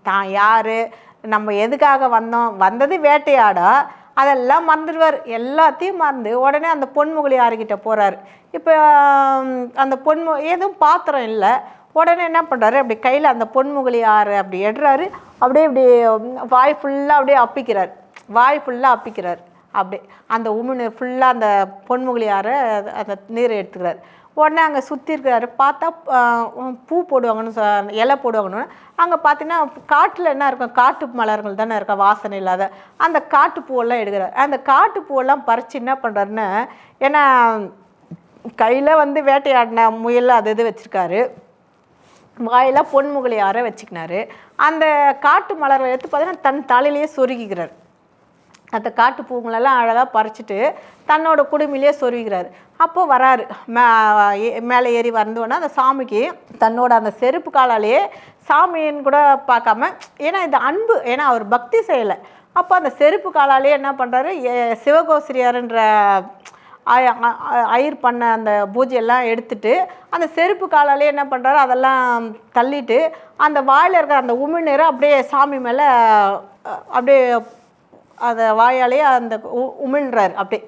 தான் யார், நம்ம எதுக்காக வந்தது வேட்டையாட, அதெல்லாம் மறந்துடுவார். எல்லாத்தையும் மறந்து உடனே அந்த பொன்முகலியார்கிட்ட போகிறாரு. இப்போ அந்த எதுவும் பாத்திரம் இல்லை. உடனே என்ன பண்ணுறாரு, அப்படி கையில் அந்த பொன்முகலியார் அப்படி எடுறாரு. அப்படியே இப்படி வாய் ஃபுல்லாக அப்படியே அப்பிக்கிறார். அப்படி அந்த உமிழ்நீர் ஃபுல்லாக அந்த பொன்முகலியாரை அந்த நீரை எடுத்துக்கிறார். உடனே அங்கே சுற்றி இருக்கிறாரு. பார்த்தா பூ போடுவாங்கன்னு இலை போடுவாங்கன்னு அங்கே பார்த்தீங்கன்னா காட்டில் என்ன இருக்கும், காட்டு மலர்கள் தானே இருக்கும், வாசனை இல்லாத அந்த காட்டு பூவெல்லாம் எடுக்கிறார். அந்த காட்டு பூவெல்லாம் பறித்து என்ன பண்ணுறாருன்னு, ஏன்னா கையில் வேட்டையாடின முயல் அது இது வச்சுருக்காரு, வாயில் பொன்முகலியாரை வச்சுக்கினாரு. அந்த காட்டு மலரை எடுத்து பார்த்தீங்கன்னா தன் தலையிலேயே சொருகிக்கிறார். அந்த காட்டு பூங்களெல்லாம் அழகாக பறிச்சுட்டு தன்னோட குடுமையிலே சொருவிக்கிறார். அப்போது வராரு, மேலே ஏறி வந்தோன்னா அந்த சாமிக்கு தன்னோட அந்த செருப்பு காலாலேயே சாமின்னு கூட பார்க்காம, ஏன்னா இது அன்பு, ஏன்னா அவர் பக்தி செய்யலை. அப்போ அந்த செருப்பு காலாலேயே என்ன பண்ணுறாரு, சிவகோசிரியார்ன்ற ஐயர் பண்ண அந்த பூஜையெல்லாம் எடுத்துட்டு அந்த செருப்பு காலாலே என்ன பண்ணுறாரு, அதெல்லாம் தள்ளிட்டு அந்த வாயில் இருக்கிற அந்த உமிழ்நீரை அப்படியே சாமி மேலே அப்படியே அதை வாயாலேயே அந்த உமிழ்றாரு. அப்படியே